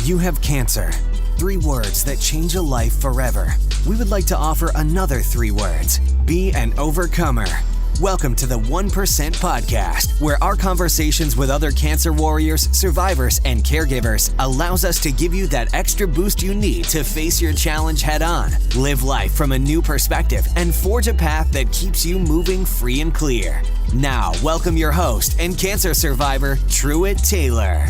You have cancer. 3 words that change a life forever. We would like to offer another 3 words. Be an overcomer. Welcome to the 1% Podcast, where our conversations with other cancer warriors, survivors, and caregivers allows us to give you that extra boost you need to face your challenge head on, live life from a new perspective, and forge a path that keeps you moving free and clear. Now, welcome your host and cancer survivor, Truett Taylor.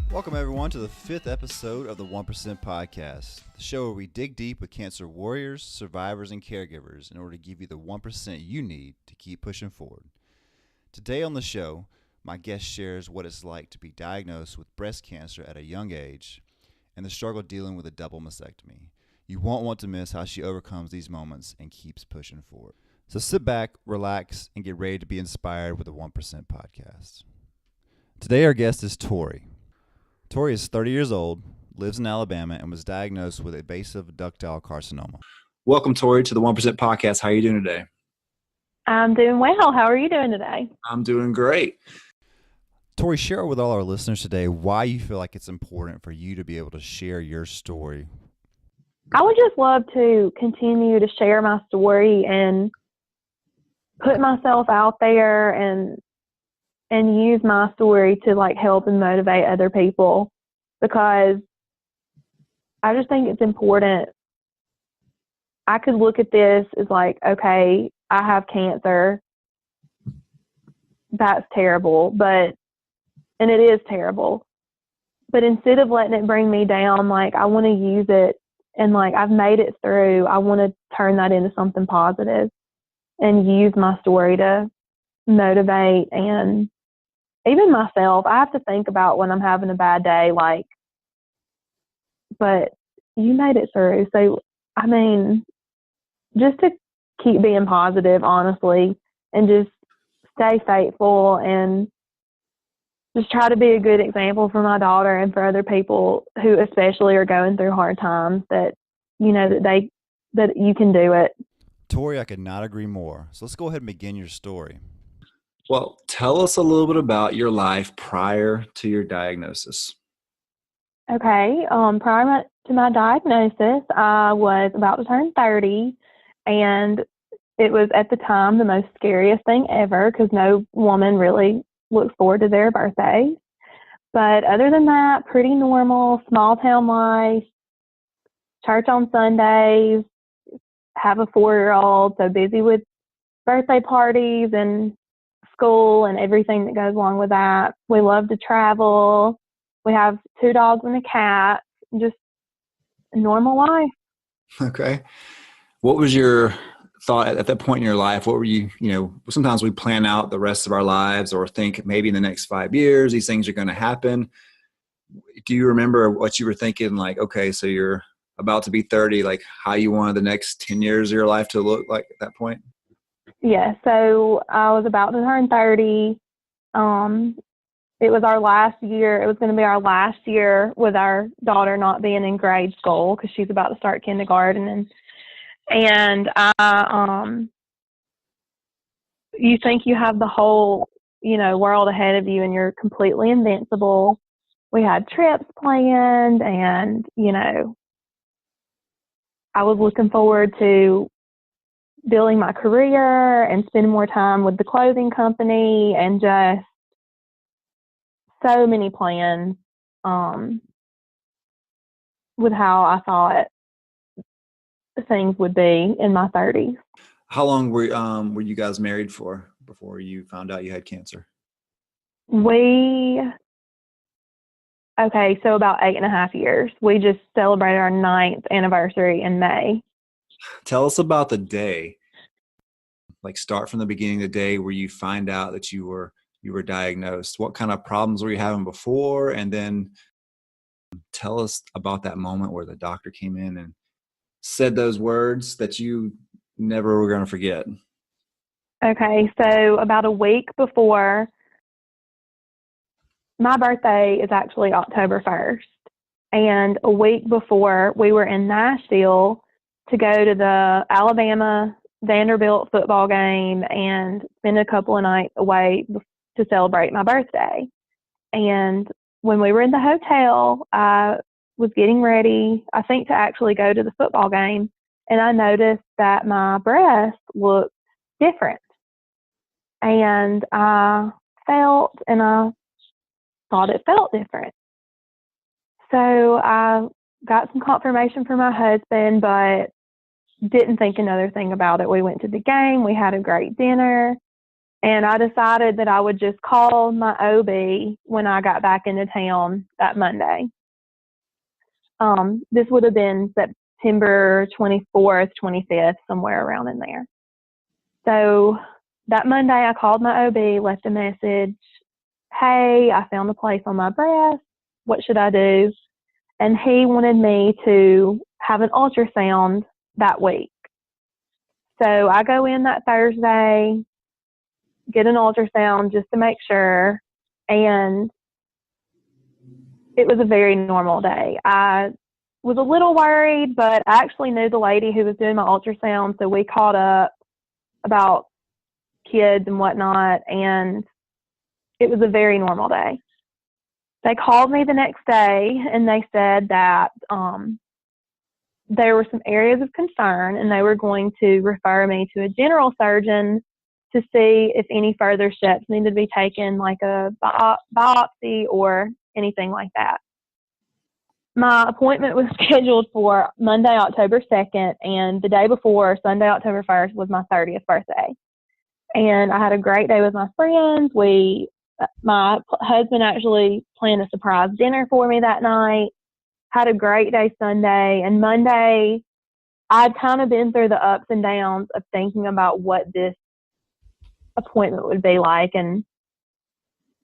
Welcome, everyone, to the 5th episode of the 1% Podcast, the show where we dig deep with cancer warriors, survivors, and caregivers in order to give you the 1% you need to keep pushing forward. Today on the show, my guest shares what it's like to be diagnosed with breast cancer at a young age and the struggle dealing with a double mastectomy. You won't want to miss how she overcomes these moments and keeps pushing forward. So sit back, relax, and get ready to be inspired with the 1% Podcast. Today, our guest is Tory. Tory is 30 years old, lives in Alabama, and was diagnosed with invasive ductal carcinoma. Welcome, Tory, to the 1% Podcast. How are you doing today? I'm doing well. How are you doing today? I'm doing great. Tory, share with all our listeners today why you feel like it's important for you to be able to share your story. I would just love to continue to share my story and put myself out there and use my story to help and motivate other people, because I just think it's important. I could look at this as okay, I have cancer. That's terrible, and it is terrible. But instead of letting it bring me down, I want to use it, and I've made it through. I want to turn that into something positive and use my story to motivate and even myself. I have to think about when I'm having a bad day, but you made it through. So, just to keep being positive, honestly, and just stay faithful and just try to be a good example for my daughter and for other people who especially are going through hard times, that, that you can do it. Tory, I could not agree more. So let's go ahead and begin your story. Well, tell us a little bit about your life prior to your diagnosis. Okay. Prior to my diagnosis, I was about to turn 30, and it was at the time the most scariest thing ever, because no woman really looks forward to their birthday. But other than that, pretty normal, small town life, church on Sundays, have a 4-year-old, so busy with birthday parties and school and everything that goes along with that. We love to travel. We have 2 dogs and a cat. Just a normal life. Okay. What was your thought at that point in your life? What were you, sometimes we plan out the rest of our lives or think maybe in the next 5 years, these things are going to happen. Do you remember what you were thinking? Okay, so you're about to be 30, how you wanted the next 10 years of your life to look like at that point? Yeah, so I was about to turn 30. It was our last year. It was going to be our last year with our daughter not being in grade school, because she's about to start kindergarten. And you think you have the whole, world ahead of you, and you're completely invincible. We had trips planned, and, I was looking forward to building my career and spending more time with the clothing company, and just so many plans with how I thought things would be in my 30s. How long were you guys married for before you found out you had cancer? So about 8.5 years. We just celebrated our 9th anniversary in May. Tell us about the day. Start from the beginning of the day where you find out that you were diagnosed. What kind of problems were you having before? And then tell us about that moment where the doctor came in and said those words that you never were going to forget. Okay, so about a week before, my birthday is actually October 1st. And a week before, we were in Nashville to go to the Alabama Vanderbilt football game and spend a couple of nights away to celebrate my birthday. And when we were in the hotel, I was getting ready, I think, to actually go to the football game, and I noticed that my breast looked different. And I felt, and I thought it felt different. So I got some confirmation from my husband, but didn't think another thing about it. We went to the game, we had a great dinner, and I decided that I would just call my OB when I got back into town that Monday. This would have been September 24th, 25th, somewhere around in there. So that Monday I called my OB, left a message, hey, I found a place on my breast, what should I do? And he wanted me to have an ultrasound that week. So I go in that Thursday, get an ultrasound just to make sure, and it was a very normal day. I was a little worried, but I actually knew the lady who was doing my ultrasound, so we caught up about kids and whatnot, and it was a very normal day. They called me the next day, and they said that there were some areas of concern, and they were going to refer me to a general surgeon to see if any further steps needed to be taken, like a biopsy or anything like that. My appointment was scheduled for Monday, October 2nd, and the day before, Sunday, October 1st, was my 30th birthday. And I had a great day with my friends. My husband actually planned a surprise dinner for me that night. Had a great day Sunday, and Monday, I'd kind of been through the ups and downs of thinking about what this appointment would be like. And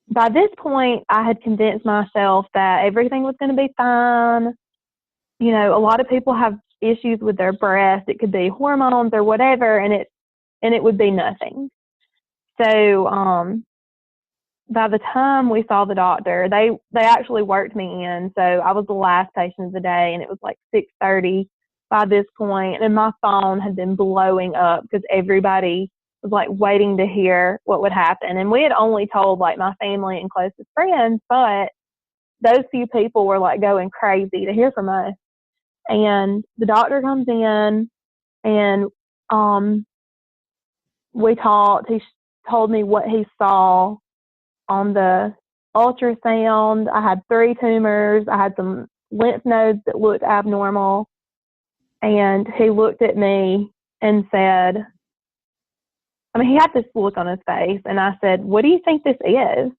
by this point, I had convinced myself that everything was going to be fine. You know, a lot of people have issues with their breast. It could be hormones or whatever, and it would be nothing. So, by the time we saw the doctor, they actually worked me in. So I was the last patient of the day, and it was like 6:30 by this point, and my phone had been blowing up because everybody was like waiting to hear what would happen. And we had only told like my family and closest friends, but those few people were like going crazy to hear from us. And the doctor comes in, and we talked. He told me what he saw on the ultrasound. I had 3 tumors. I had some lymph nodes that looked abnormal. And he looked at me and said, he had this look on his face, and I said, what do you think this is?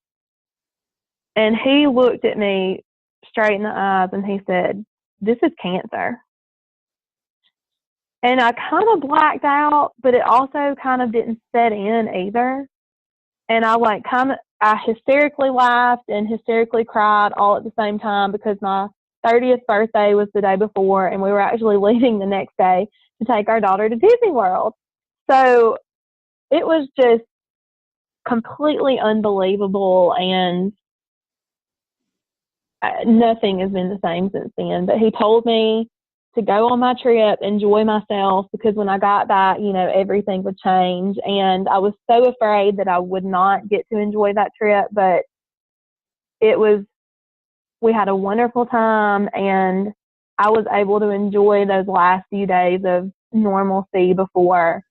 And he looked at me straight in the eyes, and he said, this is cancer. And I kind of blacked out, but it also kind of didn't set in either. And I hysterically laughed and hysterically cried all at the same time because my 30th birthday was the day before, and we were actually leaving the next day to take our daughter to Disney World. So it was just completely unbelievable, and nothing has been the same since then. But he told me to go on my trip, enjoy myself, because when I got back, everything would change. And I was so afraid that I would not get to enjoy that trip, but we had a wonderful time, and I was able to enjoy those last few days of normalcy before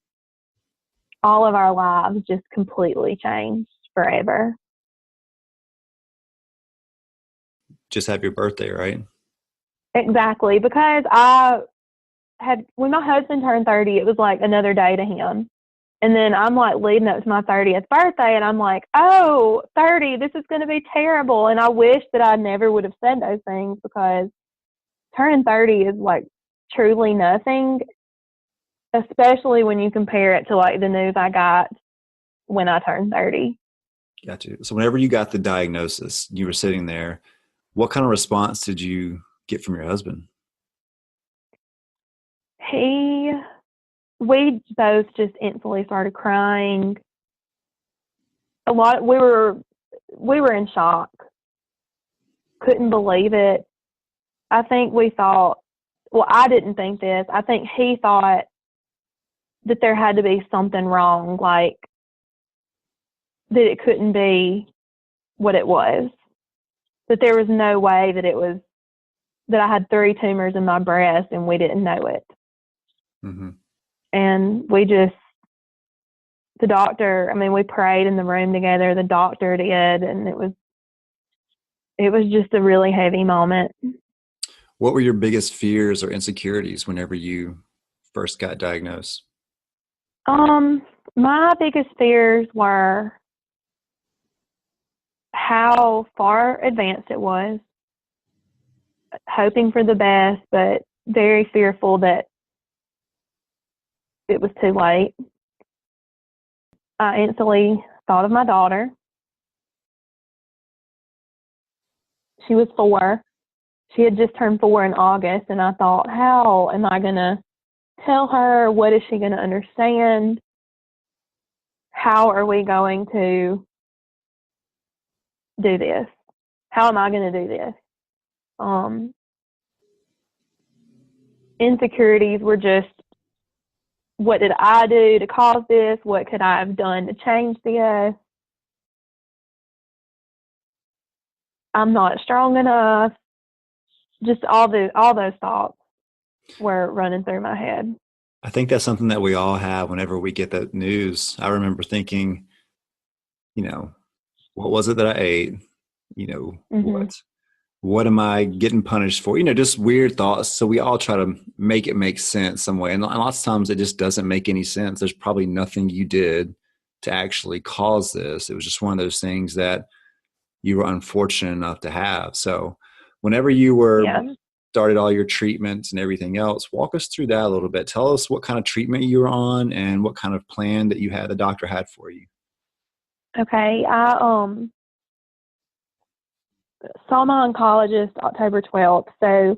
all of our lives just completely changed forever. Just have your birthday, right? Exactly, because when my husband turned 30, it was like another day to him. And then I'm like leading up to my 30th birthday, and I'm like, oh, 30, this is going to be terrible. And I wish that I never would have said those things, because turning 30 is like truly nothing, especially when you compare it to like the news I got when I turned 30. Gotcha. So whenever you got the diagnosis, you were sitting there, what kind of response did you get from your husband? We both just instantly started crying. We were in shock. Couldn't believe it. I think we thought well, I didn't think this. I think he thought that there had to be something wrong, like that it couldn't be what it was, that there was no way that it was, that I had 3 tumors in my breast and we didn't know it. Mm-hmm. And the doctor, I mean, we prayed in the room together, the doctor did, and it was just a really heavy moment. What were your biggest fears or insecurities whenever you first got diagnosed? My biggest fears were how far advanced it was, hoping for the best, but very fearful that it was too late. I instantly thought of my daughter. She was 4. She had just turned 4 in August, and I thought, how am I going to tell her? What is she going to understand? How are we going to do this? How am I going to do this? Insecurities were just, what did I do to cause this? What could I have done to change this? I'm not strong enough. Just all those thoughts were running through my head. I think that's something that we all have whenever we get that news. I remember thinking, what was it that I ate? Mm-hmm. What am I getting punished for? Just weird thoughts. So we all try to make it make sense some way. And lots of times it just doesn't make any sense. There's probably nothing you did to actually cause this. It was just one of those things that you were unfortunate enough to have. So whenever you were started all your treatments and everything else, walk us through that a little bit. Tell us what kind of treatment you were on and what kind of plan that the doctor had for you. Okay. I saw my oncologist October 12th. So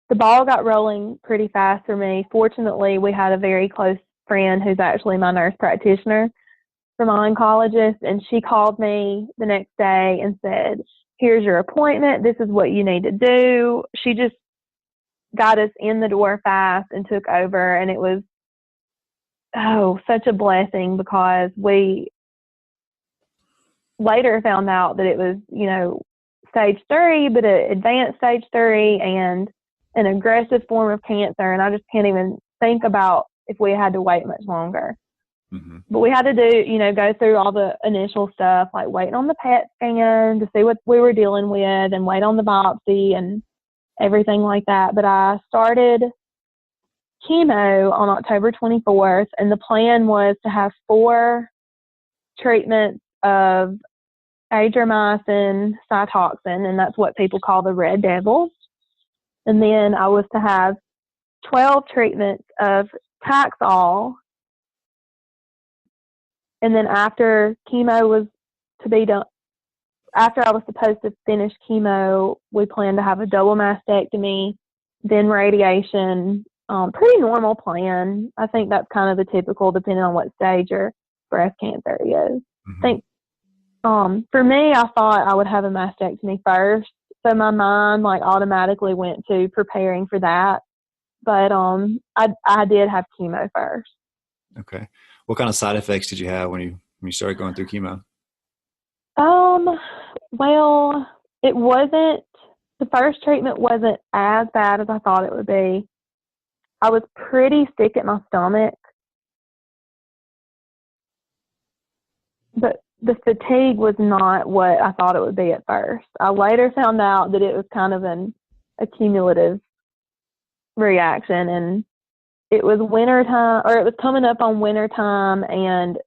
the ball got rolling pretty fast for me. Fortunately, we had a very close friend who's actually my nurse practitioner for my oncologist, and she called me the next day and said, here's your appointment. This is what you need to do. She just got us in the door fast and took over, and it was, such a blessing, because we later found out that it was, stage 3, but an advanced stage 3 and an aggressive form of cancer. And I just can't even think about if we had to wait much longer. Mm-hmm. But we had to do, go through all the initial stuff, like waiting on the PET scan to see what we were dealing with and wait on the biopsy and everything like that. But I started chemo on October 24th, and the plan was to have 4 treatments of adriamycin, Cytoxin, and that's what people call the Red Devils. And then I was to have 12 treatments of Taxol. And then after chemo was to be done, after I was supposed to finish chemo, we planned to have a double mastectomy, then radiation. Pretty normal plan. I think that's kind of the typical, depending on what stage your breast cancer is. Mm-hmm. I think for me, I thought I would have a mastectomy first. So my mind automatically went to preparing for that. But I did have chemo first. Okay. What kind of side effects did you have when you started going through chemo? Well, the first treatment wasn't as bad as I thought it would be. I was pretty sick at my stomach, but the fatigue was not what I thought it would be at first. I later found out that it was kind of a cumulative reaction, and it was wintertime, or it was coming up on wintertime, and,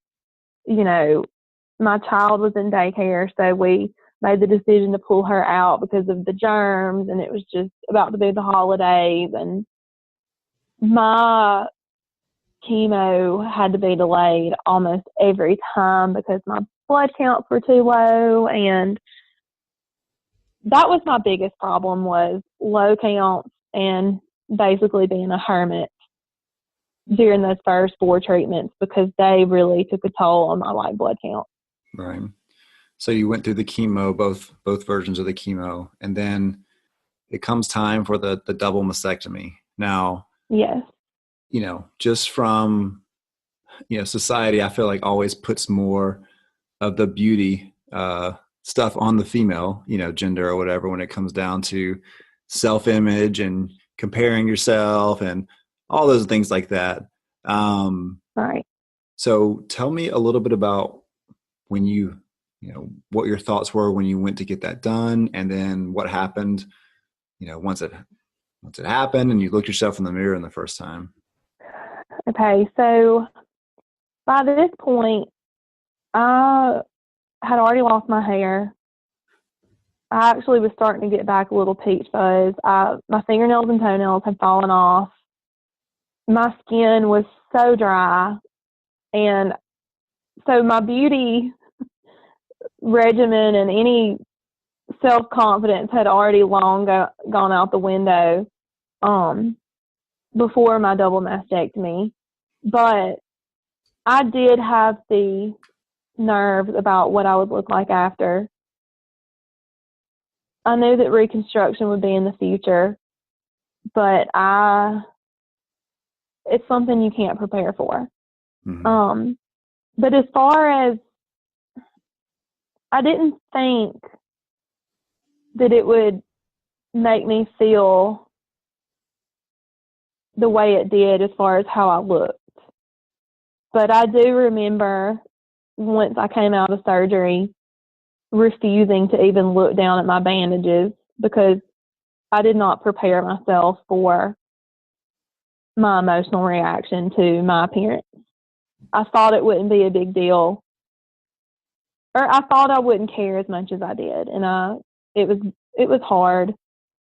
my child was in daycare, so we made the decision to pull her out because of the germs, and it was just about to be the holidays, and my chemo had to be delayed almost every time because my blood counts were too low, and that was my biggest problem, was low counts and basically being a hermit during those first 4 treatments, because they really took a toll on my white blood count. Right. So you went through the chemo, both versions of the chemo, and then it comes time for the double mastectomy. Now, Yes. Just from, society, I feel like always puts more of the beauty stuff on the female, gender or whatever, when it comes down to self-image and comparing yourself and all those things like that. Right. So tell me a little bit about when what your thoughts were when you went to get that done, and then what happened, once it happened and you looked yourself in the mirror in the first time. Okay. So by this point, I had already lost my hair. I actually was starting to get back a little peach fuzz. My fingernails and toenails had fallen off. My skin was so dry. And so my beauty regimen and any self-confidence had already long gone out the window before my double mastectomy. But I did have the nerves about what I would look like after. I knew that reconstruction would be in the future, but it's something you can't prepare for. Mm-hmm. But as far as, I didn't think that it would make me feel the way it did as far as how I looked. But I do remember once I came out of surgery refusing to even look down at my bandages because I did not prepare myself for my emotional reaction to my appearance. I thought it wouldn't be a big deal, or I thought I wouldn't care as much as I did, and it was hard.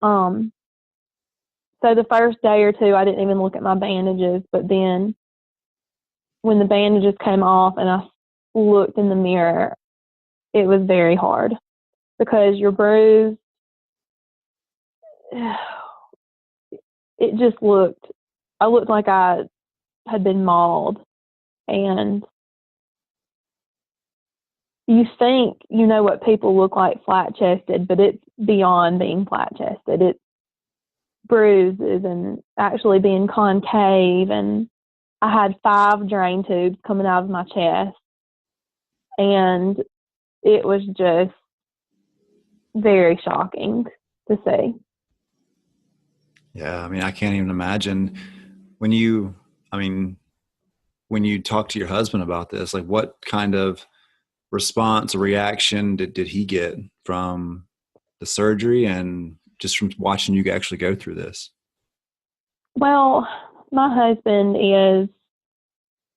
So the first day or two, I didn't even look at my bandages, but then when the bandages came off and I looked in the mirror, it was very hard because you're bruised. It just I looked like I had been mauled, and you think you know what people look like flat-chested, but it's beyond being flat-chested. It's bruises and actually being concave, and I had 5 drain tubes coming out of my chest, and it was just very shocking to see. Yeah, I mean, I can't even imagine when you talk to your husband about this, like what kind of response or reaction did he get from the surgery and just from watching you actually go through this? Well, my husband is,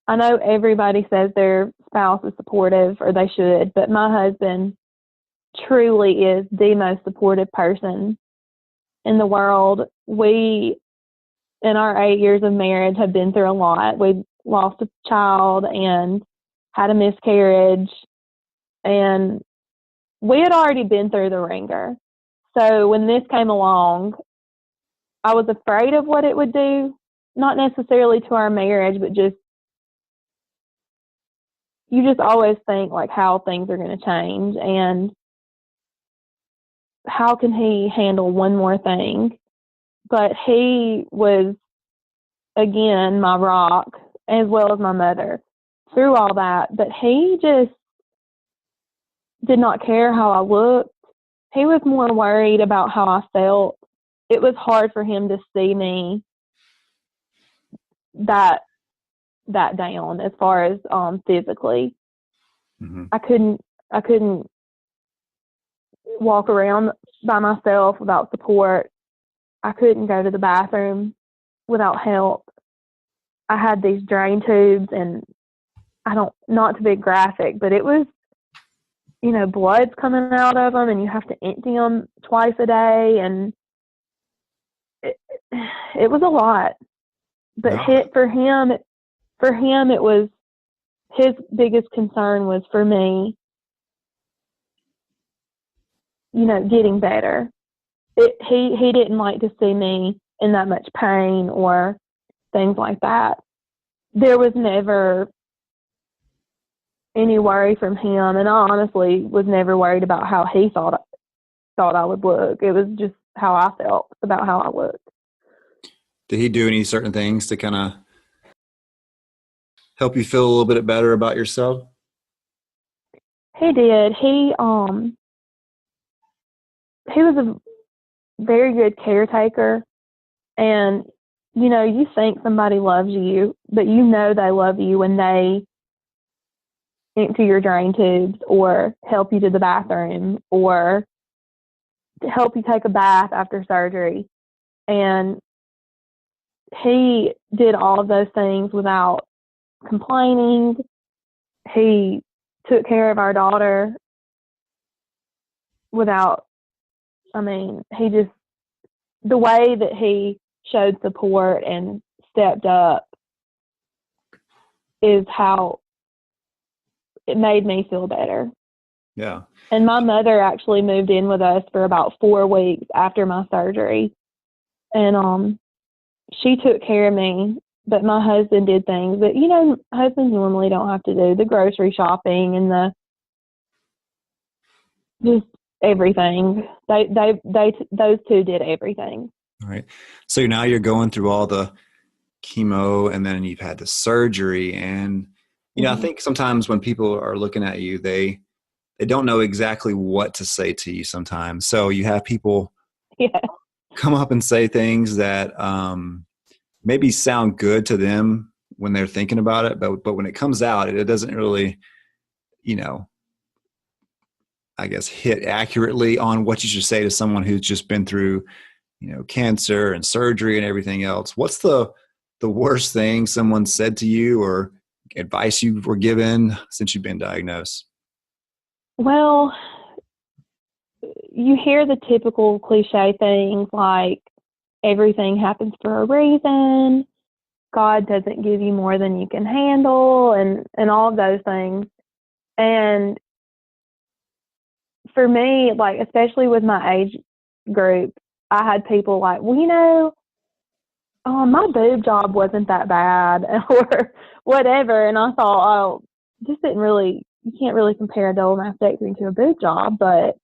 I know everybody says their spouse is supportive, or they should, but my husband truly is the most supportive person in the world. We, in our 8 years of marriage, have been through a lot. We lost a child and had a miscarriage, and we had already been through the ringer. So when this came along, I was afraid of what it would do, not necessarily to our marriage, but just, you just always think like how things are going to change and how can he handle one more thing. But he was, again, my rock, as well as my mother, through all that. But he just did not care how I looked. He was more worried about how I felt. It was hard for him to see me that down as far as physically. Mm-hmm. I couldn't walk around by myself without support. I couldn't go to the bathroom without help. I had these drain tubes, and not to be graphic, but it was, blood's coming out of them, and you have to empty them twice a day, and it was a lot. But No. for him, it was, his biggest concern was for me, getting better. He didn't like to see me in that much pain or things like that. There was never any worry from him, and I honestly was never worried about how he thought I would look. It was just how I felt about how I looked. Did he do any certain things to kind of help you feel a little bit better about yourself? He did. He was a very good caretaker, and you think somebody loves you, but they love you when they empty your drain tubes or help you to the bathroom or help you take a bath after surgery. And he did all of those things without complaining. He took care of our daughter without, the way that he showed support and stepped up is how it made me feel better. Yeah. And my mother actually moved in with us for about 4 weeks after my surgery. And she took care of me, but my husband did things that, husbands normally don't have to do, the grocery shopping and just everything. Those two did everything. All right. So now you're going through all the chemo and then you've had the surgery. And, I think sometimes when people are looking at you, they don't know exactly what to say to you sometimes. So you have people come up and say things that maybe sound good to them when they're thinking about it. But when it comes out, it doesn't really, I guess, hit accurately on what you should say to someone who's just been through, cancer and surgery and everything else. What's the worst thing someone said to you or advice you were given since you've been diagnosed? Well, you hear the typical cliche things like everything happens for a reason, God doesn't give you more than you can handle, and all of those things. And for me, especially with my age group, I had people like, well, my boob job wasn't that bad or whatever. And I thought, you can't really compare a double mastectomy to a boob job. But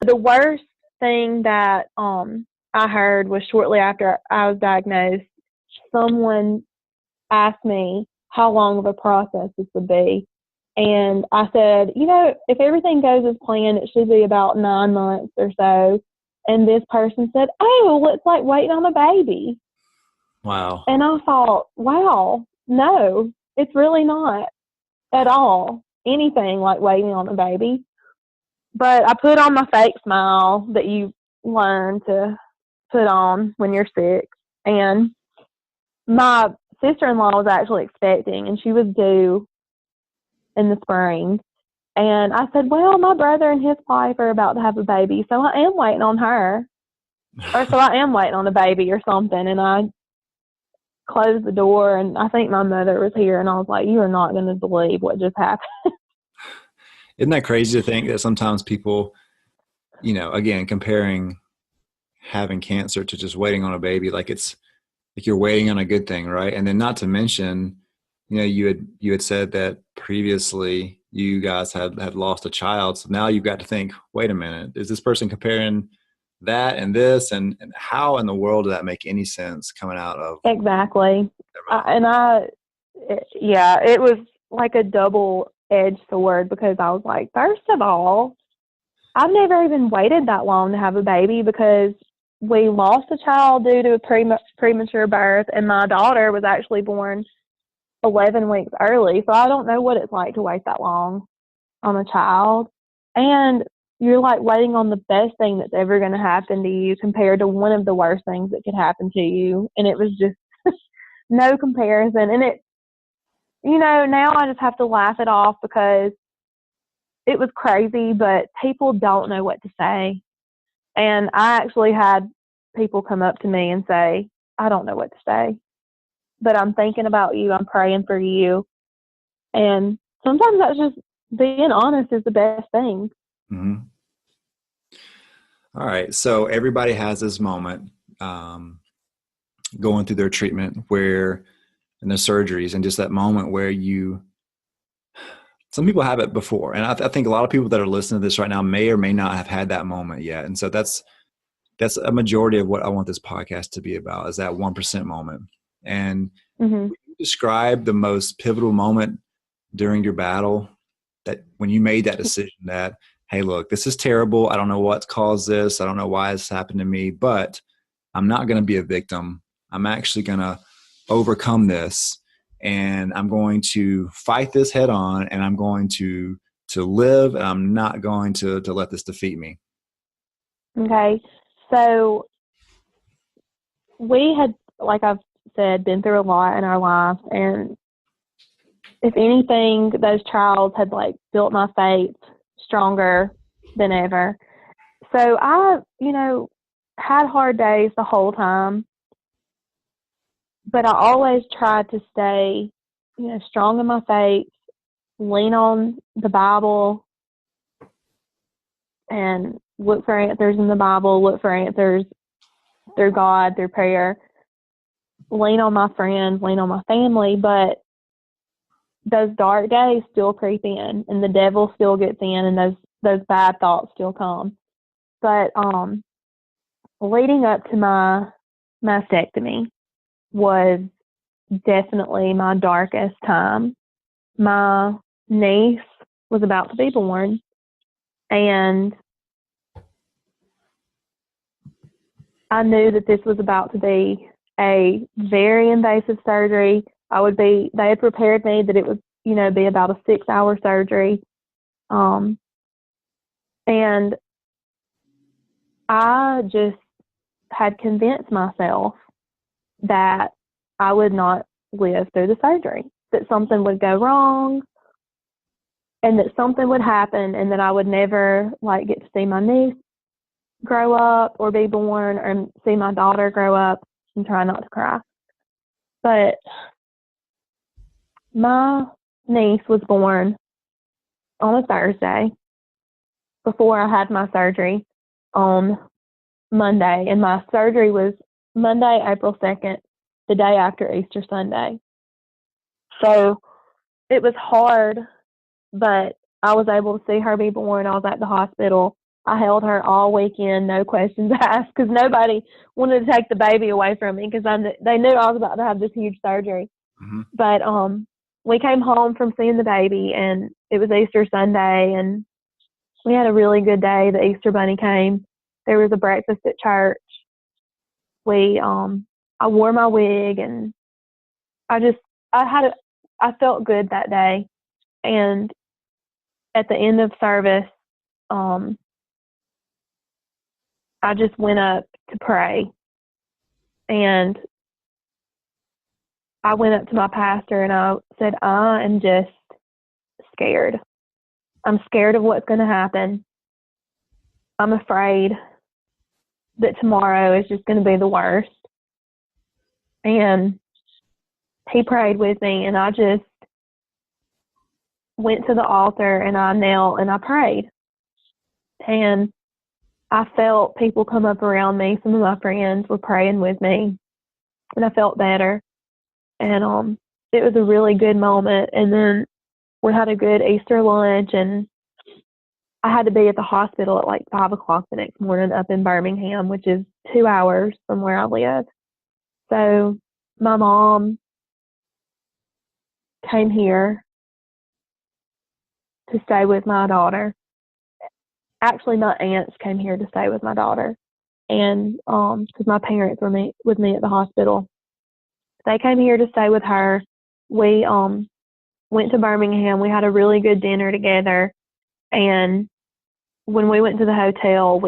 the worst thing that I heard was shortly after I was diagnosed, someone asked me how long of a process this would be. And I said, if everything goes as planned, it should be about 9 months or so. And this person said, oh, it's like waiting on a baby. Wow. And I thought, wow, no, it's really not at all anything like waiting on a baby. But I put on my fake smile that you learn to put on when you're sick. And my sister-in-law was actually expecting, and she was due in the spring. And I said, well, my brother and his wife are about to have a baby, so I am waiting on her. Or so I am waiting on a baby or something. And I closed the door, and I think my mother was here, and I was like, you are not going to believe what just happened. Isn't that crazy to think that sometimes people, again, comparing having cancer to just waiting on a baby, like it's like you're waiting on a good thing, right? And then not to mention, you had said that previously you guys had lost a child. So now you've got to think, wait a minute, is this person comparing that and this? And how in the world does that make any sense coming out of? Exactly. It was like a double-edged sword, because I was like, first of all, I've never even waited that long to have a baby, because we lost a child due to a premature birth, and my daughter was actually born 11 weeks early. So I don't know what it's like to wait that long on a child. And you're like waiting on the best thing that's ever going to happen to you compared to one of the worst things that could happen to you. And it was just no comparison. And now I just have to laugh it off, because it was crazy, but people don't know what to say. And I actually had people come up to me and say, I don't know what to say, but I'm thinking about you. I'm praying for you. And sometimes that's just being honest is the best thing. Mm-hmm. All right. So everybody has this moment going through their treatment and their surgeries, and just that moment where some people have it before. And I think a lot of people that are listening to this right now may or may not have had that moment yet. And so that's that's a majority of what I want this podcast to be about, is that 1% moment. And Mm-hmm. describe the most pivotal moment during your battle, that when you made that decision that, hey, look, this is terrible. I don't know what's caused this. I don't know why this happened to me, but I'm not going to be a victim. I'm actually going to overcome this, and I'm going to fight this head on, and I'm going to live, and I'm not going to let this defeat me. Okay. So we had, like I've said, been through a lot in our life, and if anything, those trials had like built my faith stronger than ever. So I, had hard days the whole time, but I always tried to stay, strong in my faith, lean on the Bible, and look for answers in the Bible, look for answers through God, through prayer, lean on my friends, lean on my family. But those dark days still creep in, and the devil still gets in, and those bad thoughts still come. But leading up to my mastectomy was definitely my darkest time. My niece was about to be born, and I knew that this was about to be a very invasive surgery. They had prepared me that it would, be about a 6-hour surgery. And I just had convinced myself that I would not live through the surgery, that something would go wrong, and that something would happen, and that I would never get to see my niece grow up or be born, or see my daughter grow up, and try not to cry. But my niece was born on a Thursday before I had my surgery on Monday, and my surgery was Monday, April 2nd, the day after Easter Sunday. So it was hard, but I was able to see her be born. I was at the hospital. I held her all weekend, no questions asked, because nobody wanted to take the baby away from me, because they knew I was about to have this huge surgery. Mm-hmm. But we came home from seeing the baby, and it was Easter Sunday, and we had a really good day. The Easter Bunny came. There was a breakfast at church. I wore my wig, and I felt good that day. And at the end of service, I just went up to pray, and I went up to my pastor and I said, I am just scared. I'm scared of what's going to happen. I'm afraid that tomorrow is just going to be the worst. And he prayed with me, and I just went to the altar, and I knelt and I prayed. And I felt people come up around me. Some of my friends were praying with me, and I felt better. And it was a really good moment. And then we had a good Easter lunch, and I had to be at the hospital at 5 o'clock the next morning up in Birmingham, which is 2 hours from where I live. So my mom came here to stay with my daughter. Actually, my aunts came here to stay with my daughter, and because my parents were with me at the hospital. They came here to stay with her. We went to Birmingham. We had a really good dinner together, and when we went to the hotel,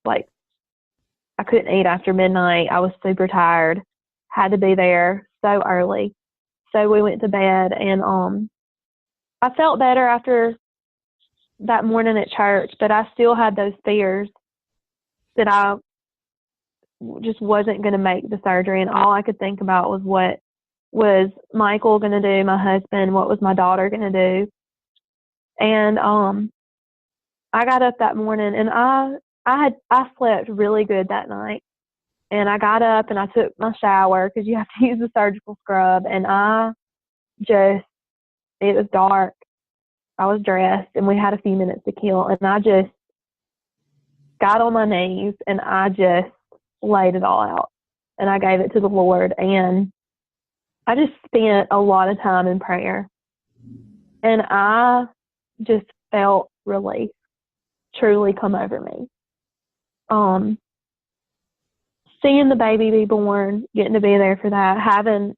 I couldn't eat after midnight. I was super tired. Had to be there so early. So we went to bed, and I felt better after that morning at church, but I still had those fears that I just wasn't going to make the surgery. And all I could think about was, what was Michael going to do, my husband? What was my daughter going to do? And I got up that morning, and I slept really good that night. And I got up and I took my shower, because you have to use the surgical scrub. And it was dark. I was dressed, and we had a few minutes to kill. And I just got on my knees and I just laid it all out. And I gave it to the Lord. And I just spent a lot of time in prayer. And I just felt relief truly come over me. Seeing the baby be born, getting to be there for that, having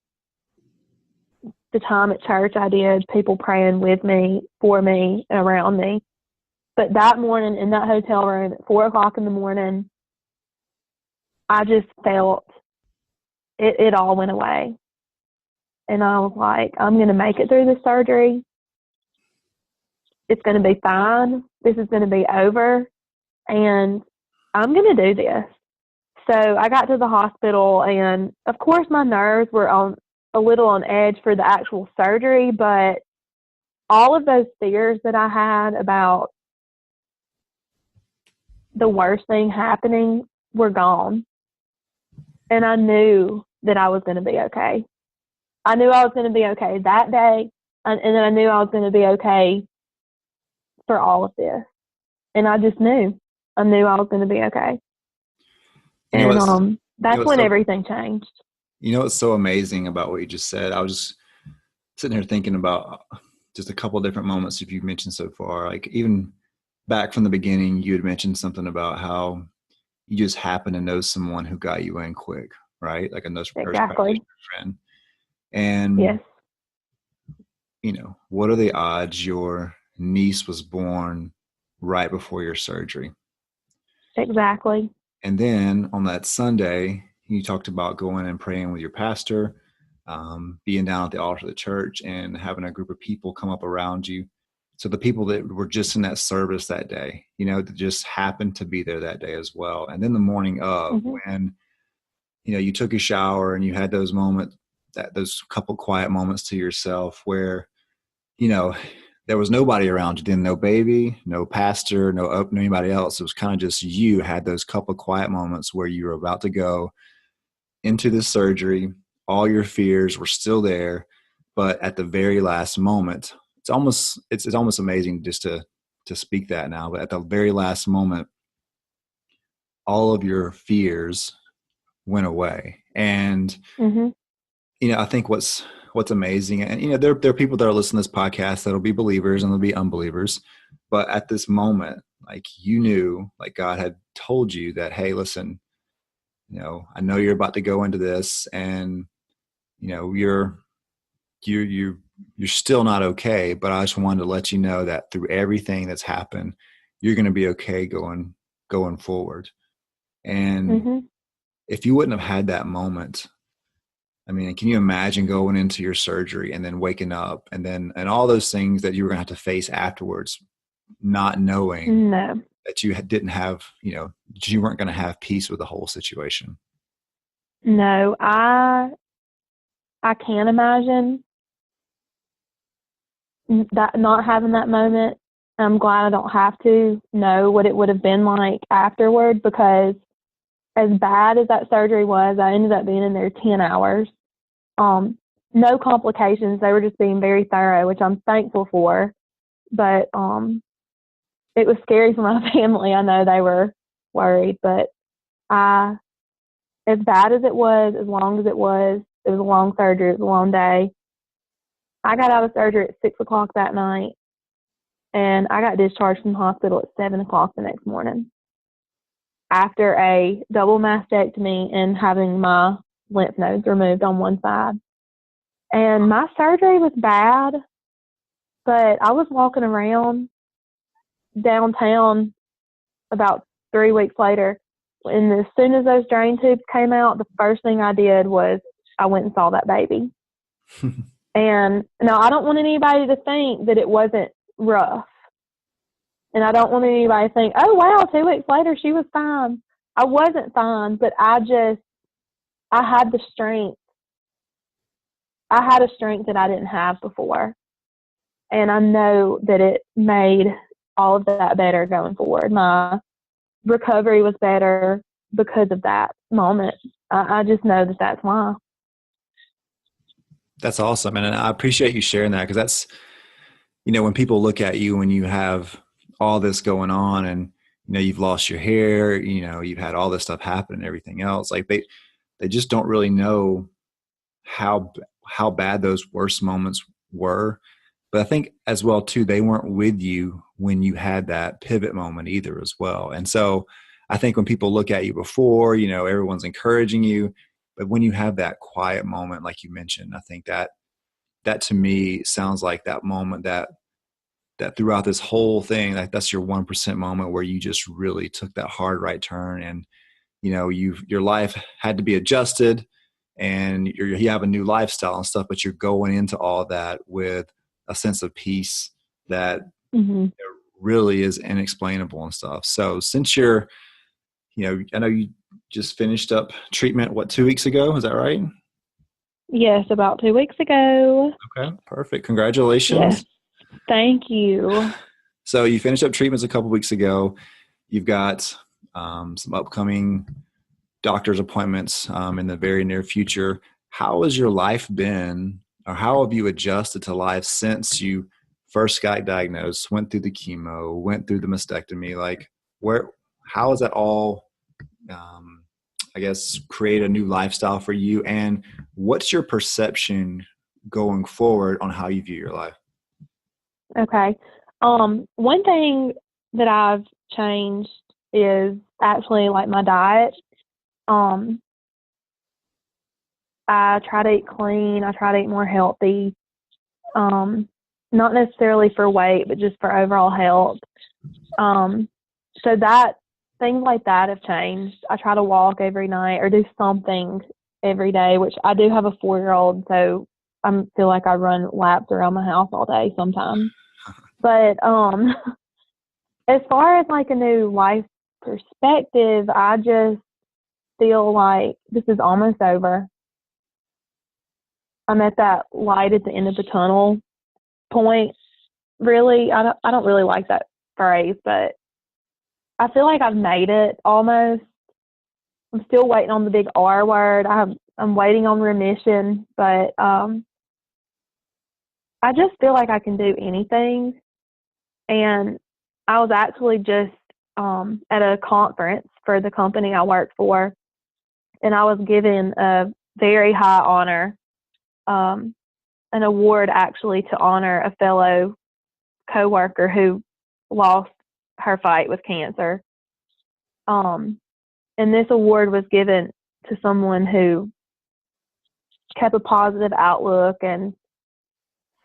the time at church I did, people praying with me, for me, around me. But that morning in that hotel room at 4:00 in the morning, I just felt it all went away. And I was like, I'm going to make it through this surgery. It's going to be fine. This is going to be over. And I'm going to do this. So I got to the hospital, and of course my nerves were a little on edge for the actual surgery, but all of those fears that I had about the worst thing happening were gone. And I knew that I was going to be okay. I knew I was going to be okay that day, and then I knew I was going to be okay for all of this. And I just knew. I knew I was going to be okay. And that's when everything changed. You know what's so amazing about what you just said? I was just sitting here thinking about just a couple of different moments you've mentioned so far. Like even back from the beginning, you had mentioned something about how you just happen to know someone who got you in quick, right? Like a nurse practitioner friend. And, yes. You know, what are the odds your niece was born right before your surgery? Exactly. And then on that Sunday, you talked about going and praying with your pastor, being down at the altar of the church and having a group of people come up around you. So the people that were just in that service that day, you know, that just happened to be there that day as well. And then the morning of when, you know, you took a shower and you had those moments, those couple quiet moments to yourself where, you know, there was nobody around you then, no baby, no pastor, no anybody else. It was kind of just you had those couple quiet moments where you were about to go into this surgery. All your fears were still there, but at the very last moment, it's almost amazing just to speak that now, but at the very last moment, all of your fears went away. And, you know, I think what's amazing, and, you know, there are people that are listening to this podcast that'll be believers and there'll be unbelievers. But at this moment, like you knew, like God had told you that, hey, listen, you know, I know you're about to go into this and, you know, you're still not okay, but I just wanted to let you know that through everything that's happened, you're going to be okay going forward. And if you wouldn't have had that moment, I mean, can you imagine going into your surgery and then waking up and all those things that you were going to have to face afterwards, not knowing that you didn't have, you know, you weren't going to have peace with the whole situation? No, I can't imagine that, not having that moment. I'm glad I don't have to know what it would have been like afterward, because as bad as that surgery was, I ended up being in there 10 hours. No complications. They were just being very thorough, which I'm thankful for. But it was scary for my family. I know they were worried, but as bad as it was, as long as it was a long surgery, it was a long day. I got out of surgery at 6:00 that night, and I got discharged from the hospital at 7:00 the next morning after a double mastectomy and having my lymph nodes removed on one side. And my surgery was bad, but I was walking around downtown about 3 weeks later, and as soon as those drain tubes came out, the first thing I did was I went and saw that baby. And now I don't want anybody to think that it wasn't rough. And I don't want anybody to think, oh, wow, 2 weeks later she was fine. I wasn't fine, but I had the strength. I had a strength that I didn't have before. And I know that it made all of that better going forward. My recovery was better because of that moment. I just know that that's why. That's awesome. And I appreciate you sharing that, because that's, you know, when people look at you when you have all this going on and, you've lost your hair, you've had all this stuff happen and everything else. Like they just don't really know how bad those worst moments were. But I think as well too, they weren't with you when you had that pivot moment either as well. And so I think when people look at you before, everyone's encouraging you, but when you have that quiet moment, like you mentioned, I think that to me sounds like that moment that throughout this whole thing, that's your 1% moment where you just really took that hard right turn, and your life had to be adjusted, and you have a new lifestyle and stuff, but you're going into all that with a sense of peace that really is inexplainable and stuff. So since you're, I know you just finished up treatment, 2 weeks ago? Is that right? Yes, about 2 weeks ago. Okay, perfect. Congratulations. Yes, thank you. So you finished up treatments a couple weeks ago. You've got some upcoming doctor's appointments in the very near future. How has your life been, or how have you adjusted to life since you first got diagnosed, went through the chemo, went through the mastectomy? Like, how has that all, I guess, create a new lifestyle for you? And what's your perception going forward on how you view your life? Okay. One thing that I've changed is actually like my diet. I try to eat clean. I try to eat more healthy. Not necessarily for weight, but just for overall health. So that things like that have changed. I try to walk every night or do something every day, which I do have a 4-year-old, so I feel like I run laps around the house all day sometimes. But as far as like a new life perspective, I just feel like this is almost over. I'm at that light at the end of the tunnel point. Really, I don't really like that phrase, but I feel like I've made it almost. I'm still waiting on the big R word. I'm waiting on remission, but I just feel like I can do anything. And I was actually just at a conference for the company I work for, and I was given a very high honor, an award actually to honor a fellow coworker who lost her fight with cancer. And this award was given to someone who kept a positive outlook and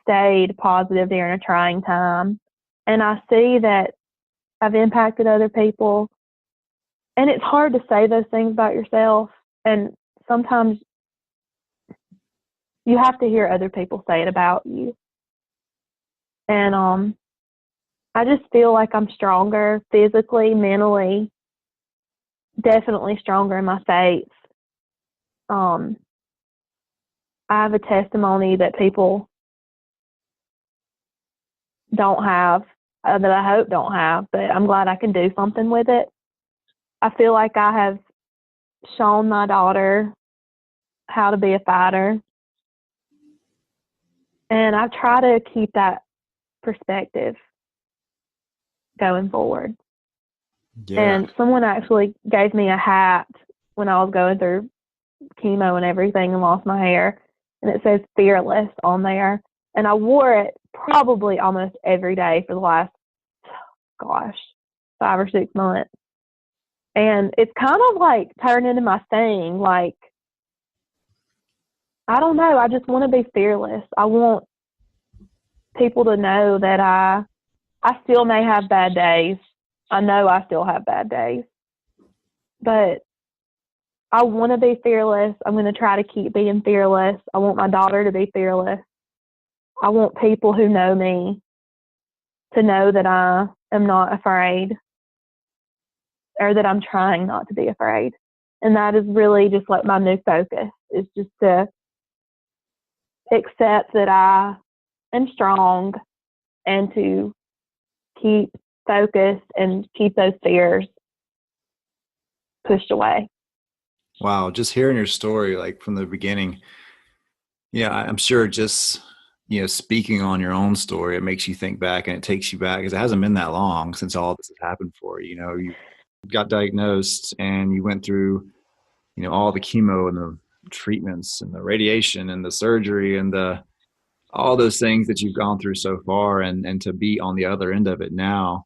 stayed positive during a trying time. And I see that I've impacted other people. And it's hard to say those things about yourself. And sometimes you have to hear other people say it about you. And I just feel like I'm stronger physically, mentally, definitely stronger in my faith. I have a testimony that people don't have, that I hope don't have, but I'm glad I can do something with it. I feel like I have shown my daughter how to be a fighter. And I try to keep that perspective going forward. Yeah. And someone actually gave me a hat when I was going through chemo and everything and lost my hair. And it says fearless on there. And I wore it probably almost every day for the last, 5 or 6 months. And it's kind of like turned into my thing. Like, I don't know. I just want to be fearless. I want people to know that I still may have bad days. I know I still have bad days. But I want to be fearless. I'm going to try to keep being fearless. I want my daughter to be fearless. I want people who know me to know that I am not afraid, or that I'm trying not to be afraid. And that is really just like my new focus, is just to accept that I am strong and to keep focused and keep those fears pushed away. Wow. Just hearing your story, like from the beginning. Yeah, I'm sure just speaking on your own story, it makes you think back and it takes you back because it hasn't been that long since all this has happened for you. You got diagnosed and you went through, all the chemo and the treatments and the radiation and the surgery and all those things that you've gone through so far, and to be on the other end of it now.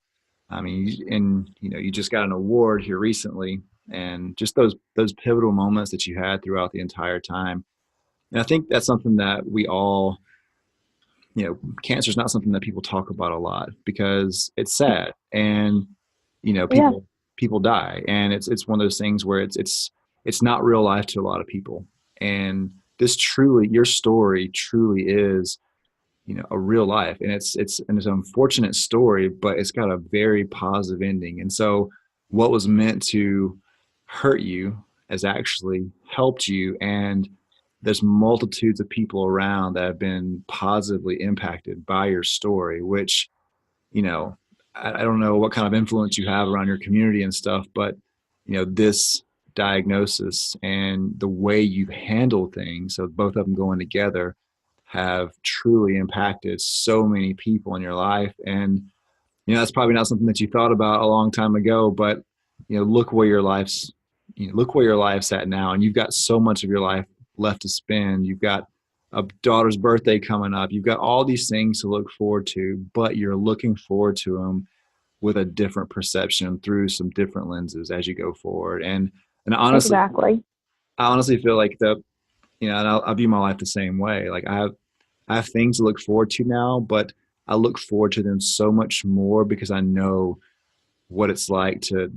I mean, you just got an award here recently, and just those pivotal moments that you had throughout the entire time. And I think that's something that we all, cancer is not something that people talk about a lot because it's sad, and Yeah, people die, and it's one of those things where it's not real life to a lot of people. And your story truly is, a real life, and it's an unfortunate story, but it's got a very positive ending. And so what was meant to hurt you has actually helped you, and there's multitudes of people around that have been positively impacted by your story, which, you know, I don't know what kind of influence you have around your community and stuff, but, this diagnosis and the way you handle things, so both of them going together, have truly impacted so many people in your life. And, that's probably not something that you thought about a long time ago, but, look where your life's at now. And you've got so much of your life left to spend. You've got a daughter's birthday coming up. You've got all these things to look forward to, but you're looking forward to them with a different perception through some different lenses as you go forward. And honestly, exactly. I honestly feel like and I view my life the same way. Like I have things to look forward to now, but I look forward to them so much more because I know what it's like to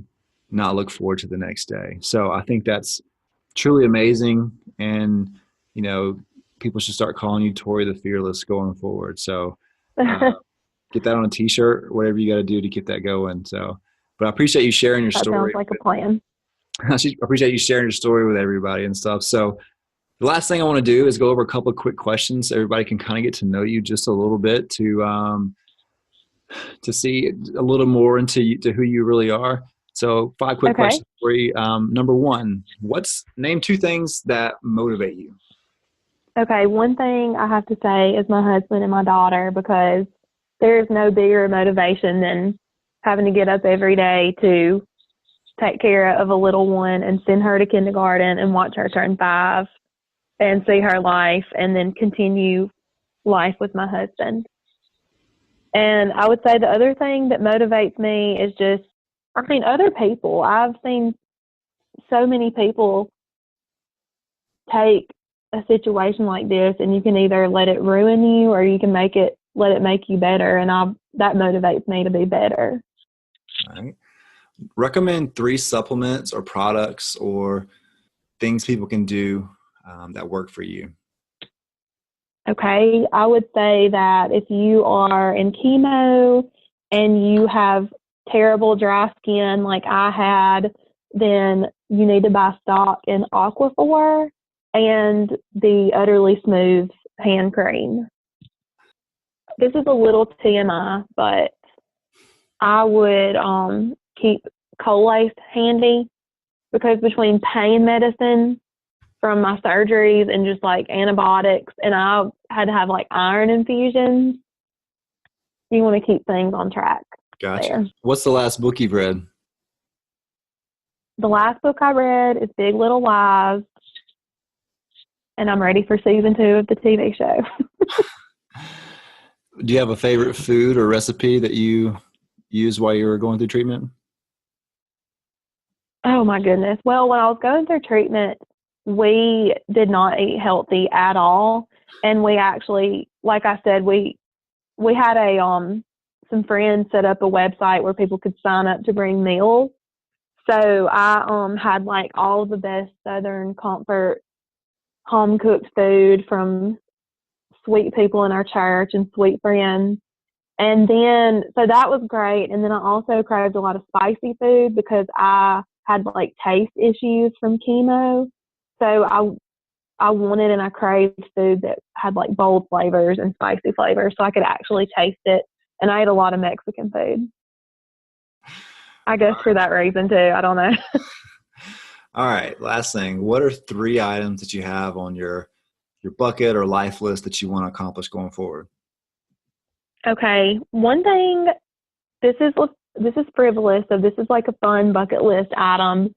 not look forward to the next day. So I think that's truly amazing. And, people should start calling you Tory the Fearless going forward. So That get that on a t-shirt, whatever you got to do to get that going. So, but I appreciate you sharing your story. sounds like a plan. I appreciate you sharing your story with everybody and stuff. So the last thing I want to do is go over a couple of quick questions so everybody can kind of get to know you just a little bit to see a little more to who you really are. So 5 quick Okay. questions for you. Number one, name 2 things that motivate you? Okay, one thing I have to say is my husband and my daughter, because there's no bigger motivation than having to get up every day to take care of a little one and send her to kindergarten and watch her turn 5 and see her life and then continue life with my husband. And I would say the other thing that motivates me is just, other people. I've seen so many people take a situation like this, and you can either let it ruin you or you can let it make you better. And that motivates me to be better. All right. Recommend 3 supplements or products or things people can do that work for you. Okay, I would say that if you are in chemo and you have terrible dry skin like I had, then you need to buy stock in Aquaphor and the Utterly Smooth hand cream. This is a little TMI, but I would keep Colace handy, because between pain medicine from my surgeries and just like antibiotics, and I had to have like iron infusions, you want to keep things on track. Gotcha. There. What's the last book you've read? The last book I read is Big Little Lies, and I'm ready for season 2 of the TV show. Do you have a favorite food or recipe that you used while you were going through treatment? Oh my goodness. Well, when I was going through treatment, we did not eat healthy at all. And we actually, like I said, we had some friends set up a website where people could sign up to bring meals. So I had like all the best Southern comfort home cooked food from sweet people in our church and sweet friends. And then, so that was great. And then I also craved a lot of spicy food because I had like taste issues from chemo. So I wanted and I craved food that had like bold flavors and spicy flavors so I could actually taste it. And I ate a lot of Mexican food. I guess for that reason too. I don't know. All right. Last thing. What are 3 items that you have on your your bucket or life list that you want to accomplish going forward? Okay, one thing, this is frivolous, so this is like a fun bucket list item.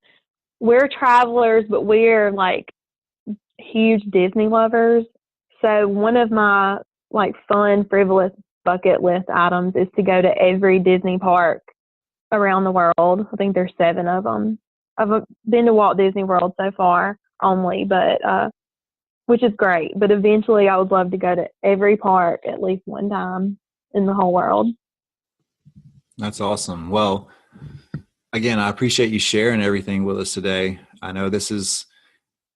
We're travelers, but we're like huge Disney lovers. So one of my like fun, frivolous bucket list items is to go to every Disney park around the world. I think there's 7 of them. I've been to Walt Disney World so far only, but which is great. But eventually I would love to go to every park at least one time in the whole world. That's awesome. Well, again, I appreciate you sharing everything with us today. I know this is,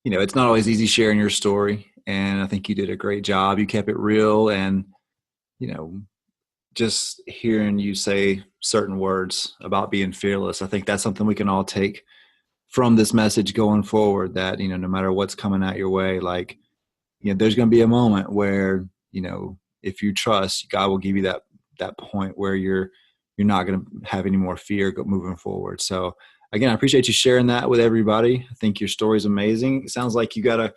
it's not always easy sharing your story, and I think you did a great job. You kept it real, and, just hearing you say certain words about being fearless, I think that's something we can all take from this message going forward, that, no matter what's coming at your way, like, there's going to be a moment where, if you trust, God will give you that point where you're not going to have any more fear moving forward. So again, I appreciate you sharing that with everybody. I think your story is amazing. It sounds like you got a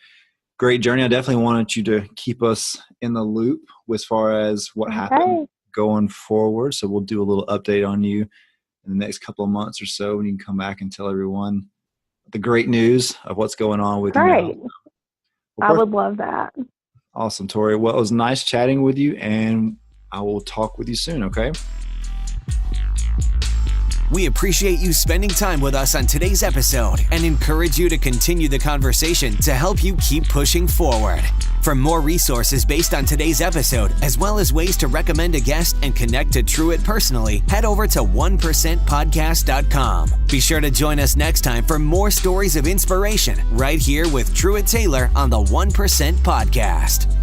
great journey. I definitely wanted you to keep us in the loop as far as what happened going forward. So we'll do a little update on you in the next couple of months or so, and you can come back and tell everyone the great news of what's going on with you now. Great. I would love that. Awesome, Tory. Well, it was nice chatting with you, and I will talk with you soon, okay? We appreciate you spending time with us on today's episode and encourage you to continue the conversation to help you keep pushing forward. For more resources based on today's episode, as well as ways to recommend a guest and connect to Truett personally, head over to 1%podcast.com. Be sure to join us next time for more stories of inspiration right here with Truett Taylor on the 1% Podcast.